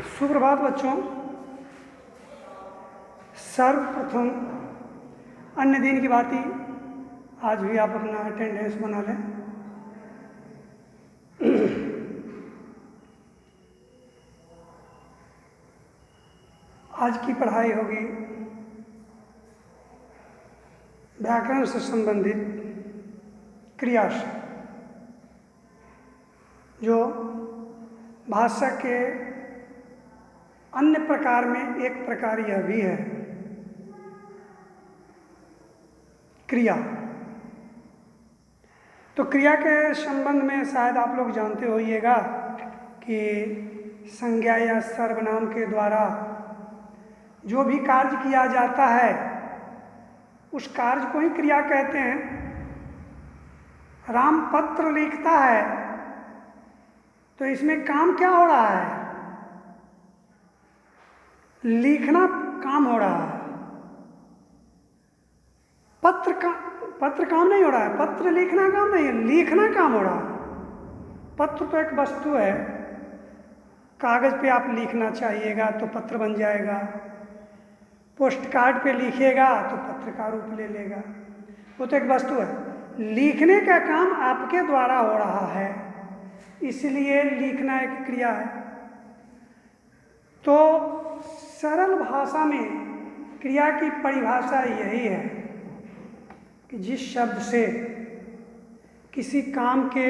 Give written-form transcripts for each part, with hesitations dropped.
सुप्रभात बच्चों। सर्वप्रथम अन्य दिन की बात ही आज भी आप अपना अटेंडेंस बना लें। आज की पढ़ाई होगी व्याकरण से संबंधित क्रिया से, जो भाषा के अन्य प्रकार में एक प्रकार यह भी है, क्रिया। तो क्रिया के संबंध में शायद आप लोग जानते होइएगा कि संज्ञा या सर्वनाम के द्वारा जो भी कार्य किया जाता है उस कार्य को ही क्रिया कहते हैं। राम पत्र लिखता है तो इसमें काम क्या हो रहा है? लिखना काम हो रहा है। पत्र काम नहीं हो रहा है, पत्र लिखना काम नहीं है, लिखना काम हो रहा है। पत्र तो एक वस्तु है, कागज पे आप लिखना चाहिएगा तो पत्र बन जाएगा, पोस्ट कार्ड पे लिखिएगा तो पत्र का रूप ले लेगा, वो तो एक वस्तु है। लिखने का काम आपके द्वारा हो रहा है, इसलिए लिखना एक क्रिया है। तो सरल भाषा में क्रिया की परिभाषा यही है कि जिस शब्द से किसी काम के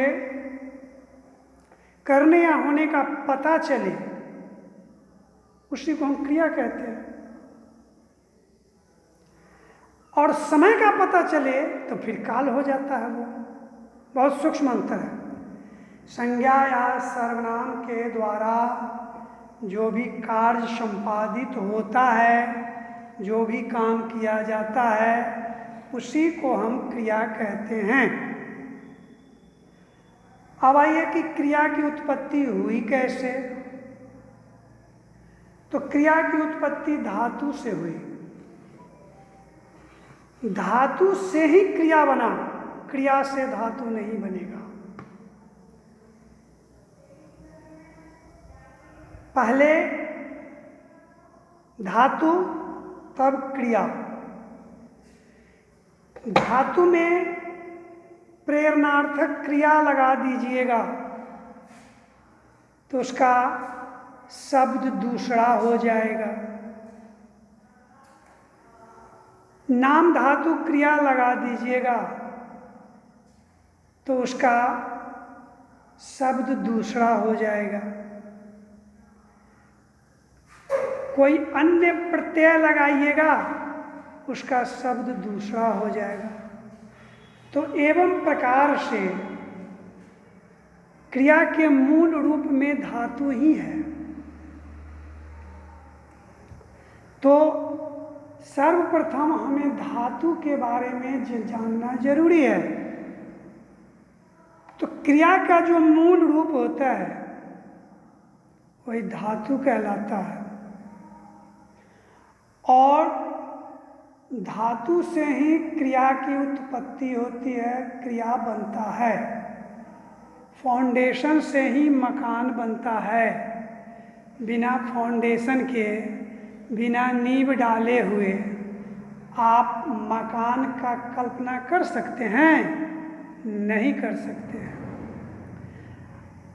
करने या होने का पता चले उसी को हम क्रिया कहते हैं। और समय का पता चले तो फिर काल हो जाता है। वो बहुत सूक्ष्म अंतर है। संज्ञा या सर्वनाम के द्वारा जो भी कार्य संपादित होता है, जो भी काम किया जाता है, उसी को हम क्रिया कहते हैं। अब आइए कि क्रिया की उत्पत्ति हुई कैसे। तो क्रिया की उत्पत्ति धातु से हुई। धातु से ही क्रिया बना, क्रिया से धातु नहीं बनेगा। पहले धातु तब क्रिया। धातु में प्रेरणार्थक क्रिया लगा दीजिएगा तो उसका शब्द दूसरा हो जाएगा। नाम धातु क्रिया लगा दीजिएगा तो उसका शब्द दूसरा हो जाएगा। कोई अन्य प्रत्यय लगाइएगा उसका शब्द दूसरा हो जाएगा। तो एवं प्रकार से क्रिया के मूल रूप में धातु ही है। तो सर्वप्रथम हमें धातु के बारे में जानना जरूरी है। तो क्रिया का जो मूल रूप होता है वही धातु कहलाता है, और धातु से ही क्रिया की उत्पत्ति होती है, क्रिया बनता है। फाउंडेशन से ही मकान बनता है। बिना फाउंडेशन के, बिना नींव डाले हुए आप मकान का कल्पना कर सकते हैं? नहीं कर सकते हैं।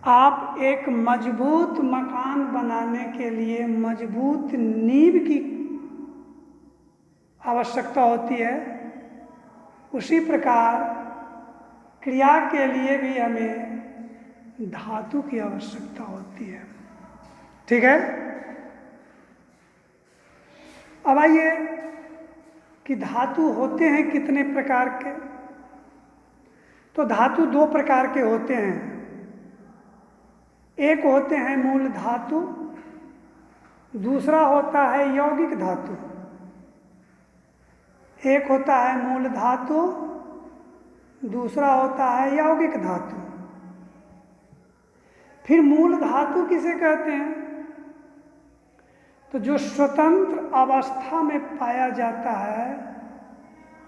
आप एक मजबूत मकान बनाने के लिए मजबूत नींव की आवश्यकता होती है। उसी प्रकार क्रिया के लिए भी हमें धातु की आवश्यकता होती है। ठीक है। अब आइए कि धातु होते हैं कितने प्रकार के। तो धातु दो प्रकार के होते हैं। एक होते हैं मूल धातु, दूसरा होता है यौगिक धातु। एक होता है मूल धातु, दूसरा होता है यौगिक धातु। फिर मूल धातु किसे कहते हैं? तो जो स्वतंत्र अवस्था में पाया जाता है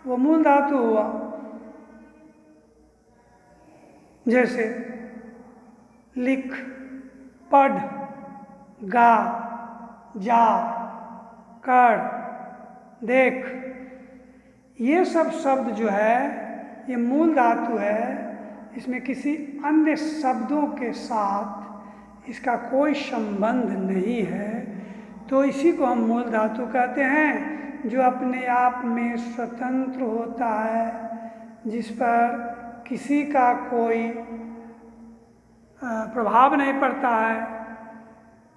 वो मूल धातु हुआ। जैसे लिख, पढ़, गा, जा, कर, देख, ये सब शब्द जो है ये मूल धातु है। इसमें किसी अन्य शब्दों के साथ इसका कोई संबंध नहीं है, तो इसी को हम मूल धातु कहते हैं, जो अपने आप में स्वतंत्र होता है, जिस पर किसी का कोई प्रभाव नहीं पड़ता है,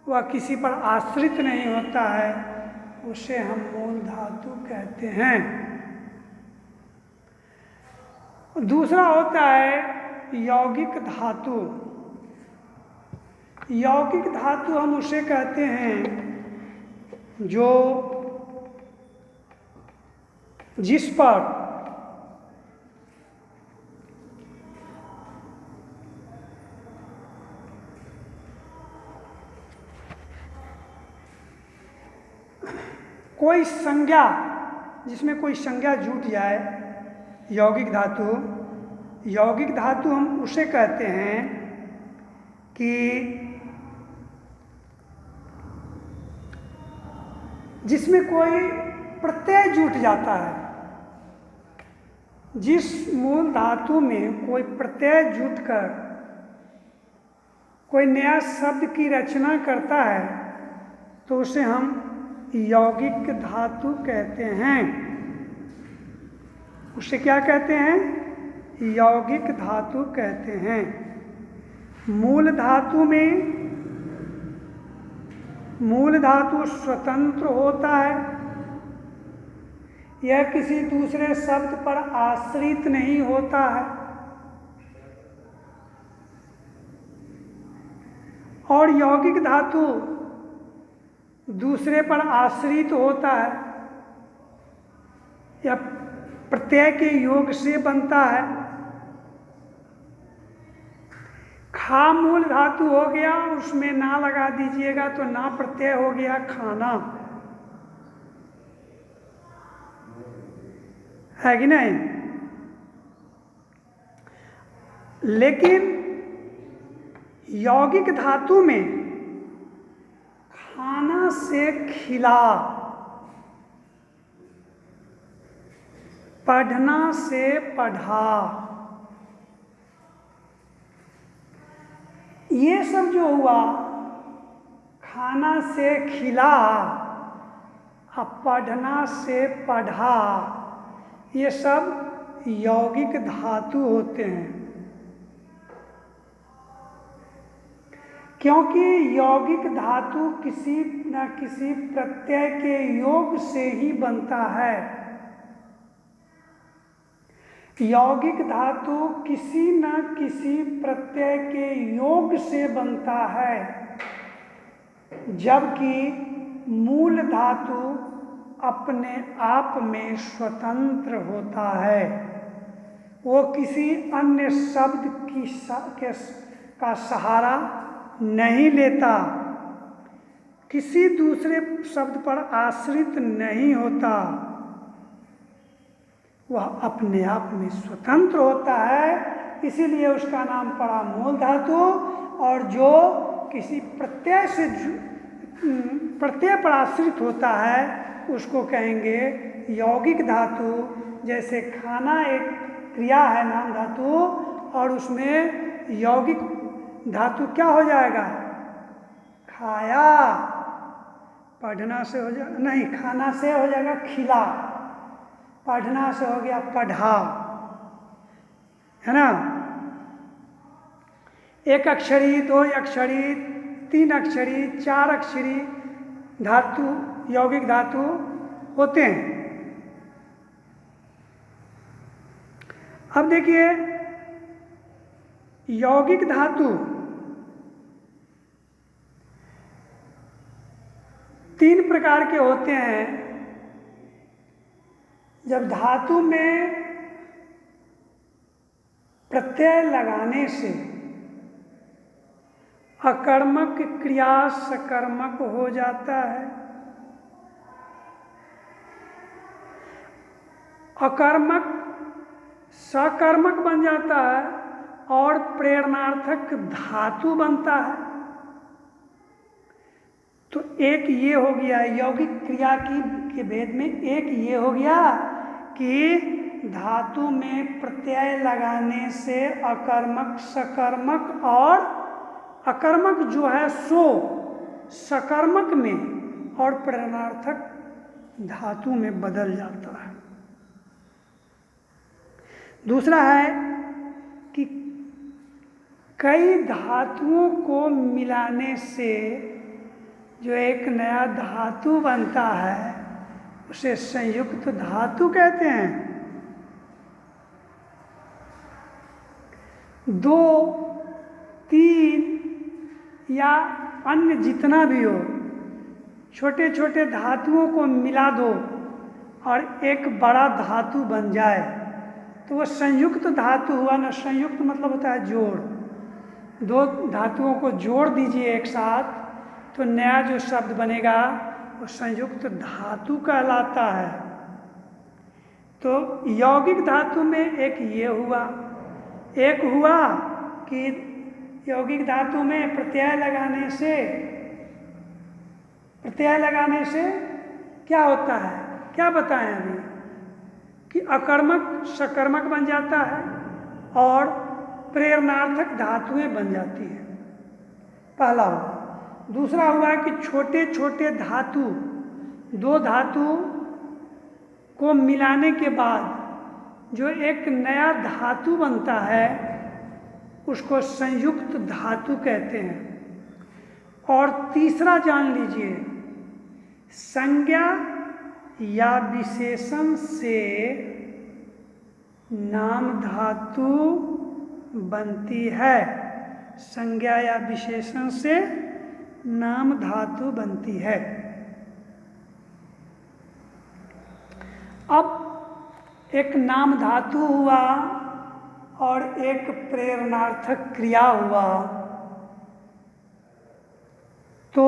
वह किसी पर आश्रित नहीं होता है, उसे हम मूल धातु कहते हैं। दूसरा होता है यौगिक धातु। यौगिक धातु हम उसे कहते हैं जो जिस पर कोई संज्ञा, जिसमें कोई संज्ञा जुट जाए, यौगिक धातु। यौगिक धातु हम उसे कहते हैं कि जिसमें कोई प्रत्यय जुट जाता है। जिस मूल धातु में कोई प्रत्यय जुटकर कोई नया शब्द की रचना करता है तो उसे हम यौगिक धातु कहते हैं। उसे क्या कहते हैं? यौगिक धातु कहते हैं। मूल धातु में मूल धातु स्वतंत्र होता है, यह किसी दूसरे शब्द पर आश्रित नहीं होता है, और यौगिक धातु दूसरे पर आश्रित होता है, यह प्रत्यय के योग से बनता है। खा मूल धातु हो गया, उसमें ना लगा दीजिएगा तो ना प्रत्यय हो गया खाना, है कि नहीं? लेकिन यौगिक धातु में खाना से खिला, पढ़ना से पढ़ा, ये सब जो हुआ, खाना से खिला, पढ़ना से पढ़ा, ये सब यौगिक धातु होते हैं। क्योंकि यौगिक धातु किसी न किसी प्रत्यय के योग से ही बनता है। यौगिक धातु किसी न किसी प्रत्यय के योग से बनता है, जबकि मूल धातु अपने आप में स्वतंत्र होता है। वो किसी अन्य शब्द का सहारा नहीं लेता, किसी दूसरे शब्द पर आश्रित नहीं होता, वह अपने आप में स्वतंत्र होता है, इसीलिए उसका नाम पड़ा मूल धातु। और जो किसी प्रत्यय पर आश्रित होता है उसको कहेंगे यौगिक धातु। जैसे खाना एक क्रिया है, नाम धातु, और उसमें यौगिक धातु क्या हो जाएगा? खाया। पढ़ना से हो जाएगा, नहीं, खाना से हो जाएगा खिला, पढ़ना से हो गया पढ़ा, है ना? एक अक्षरी, दो अक्षरी, तीन अक्षरी, चार अक्षरी धातु, यौगिक धातु होते हैं। अब देखिए, यौगिक धातु तीन प्रकार के होते हैं। जब धातु में प्रत्यय लगाने से अकर्मक क्रिया सकर्मक हो जाता है, अकर्मक सकर्मक बन जाता है और प्रेरणार्थक धातु बनता है। एक ये हो गया यौगिक क्रिया की के भेद में, एक ये हो गया कि धातु में प्रत्यय लगाने से अकर्मक, सकर्मक और अकर्मक जो है सो सकर्मक में और प्रेरणार्थक धातु में बदल जाता है। दूसरा है कि कई धातुओं को मिलाने से जो एक नया धातु बनता है उसे संयुक्त धातु कहते हैं। 2, 3 या अन्य जितना भी हो, छोटे छोटे धातुओं को मिला दो और एक बड़ा धातु बन जाए तो वो संयुक्त धातु हुआ ना। संयुक्त मतलब होता है जोड़। 2 धातुओं को जोड़ दीजिए एक साथ तो नया जो शब्द बनेगा वो संयुक्त धातु कहलाता है। तो यौगिक धातु में एक ये हुआ, एक हुआ कि यौगिक धातु में प्रत्यय लगाने से क्या होता है, क्या बताएं अभी, कि अकर्मक सकर्मक बन जाता है और प्रेरणार्थक धातुएं बन जाती है। पहला हुआ। दूसरा हुआ कि छोटे छोटे धातु, 2 धातु को मिलाने के बाद जो एक नया धातु बनता है उसको संयुक्त धातु कहते हैं। और तीसरा जान लीजिए, संज्ञा या विशेषण से नाम धातु बनती है। संज्ञा या विशेषण से नाम धातु बनती है। अब एक नाम धातु हुआ और एक प्रेरणार्थक क्रिया हुआ, तो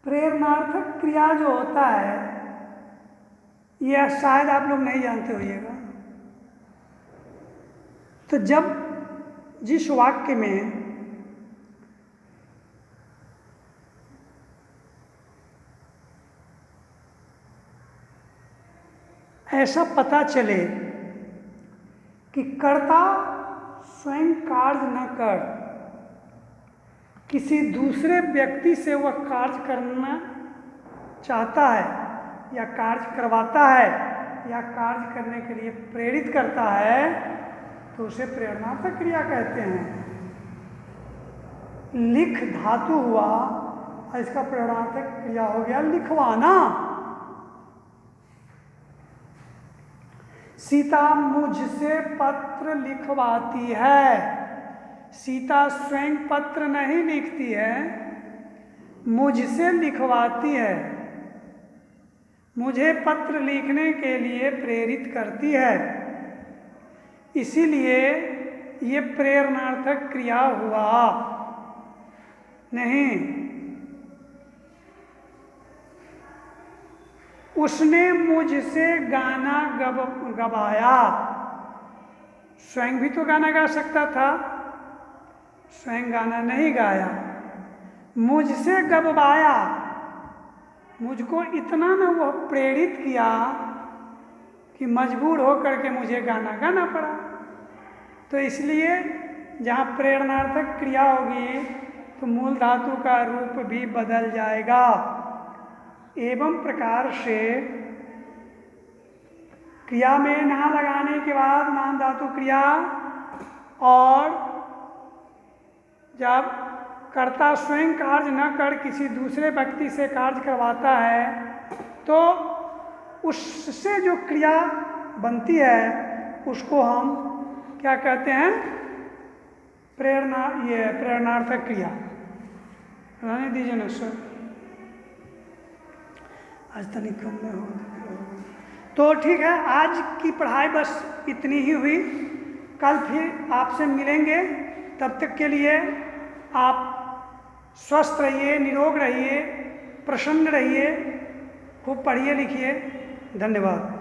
प्रेरणार्थक क्रिया जो होता है यह शायद आप लोग नहीं जानते होइएगा। तो जब जिस वाक्य में ऐसा पता चले कि कर्ता स्वयं कार्य न कर किसी दूसरे व्यक्ति से वह कार्य करना चाहता है या कार्य करवाता है या कार्य करने के लिए प्रेरित करता है तो उसे प्रेरणार्थक क्रिया कहते हैं। लिख धातु हुआ और इसका प्रेरणार्थक क्रिया हो गया लिखवाना। सीता मुझसे पत्र लिखवाती है। सीता स्वयं पत्र नहीं लिखती है, मुझसे लिखवाती है, मुझे पत्र लिखने के लिए प्रेरित करती है। इसीलिए ये प्रेरणार्थक क्रिया हुआ। नहीं, उसने मुझसे गाना गवाया। स्वयं भी तो गाना गा सकता था, स्वयं गाना नहीं गाया, मुझसे गवाया। मुझको इतना ना वह प्रेरित किया कि मजबूर होकर के मुझे गाना गाना पड़ा। तो इसलिए जहाँ प्रेरणार्थक क्रिया होगी तो मूल धातु का रूप भी बदल जाएगा। एवं प्रकार से क्रिया में ना लगाने के बाद नाम धातु क्रिया, और जब कर्ता स्वयं कार्य न कर किसी दूसरे व्यक्ति से कार्य करवाता है तो उससे जो क्रिया बनती है उसको हम क्या कहते हैं, प्रेरणार्थक क्रिया। रहने दीजिए ना सर, आज तनिक कम में हो। तो ठीक है, आज की पढ़ाई बस इतनी ही हुई। कल फिर आपसे मिलेंगे। तब तक के लिए आप स्वस्थ रहिए, निरोग रहिए, प्रसन्न रहिए, खूब पढ़िए लिखिए। धन्यवाद।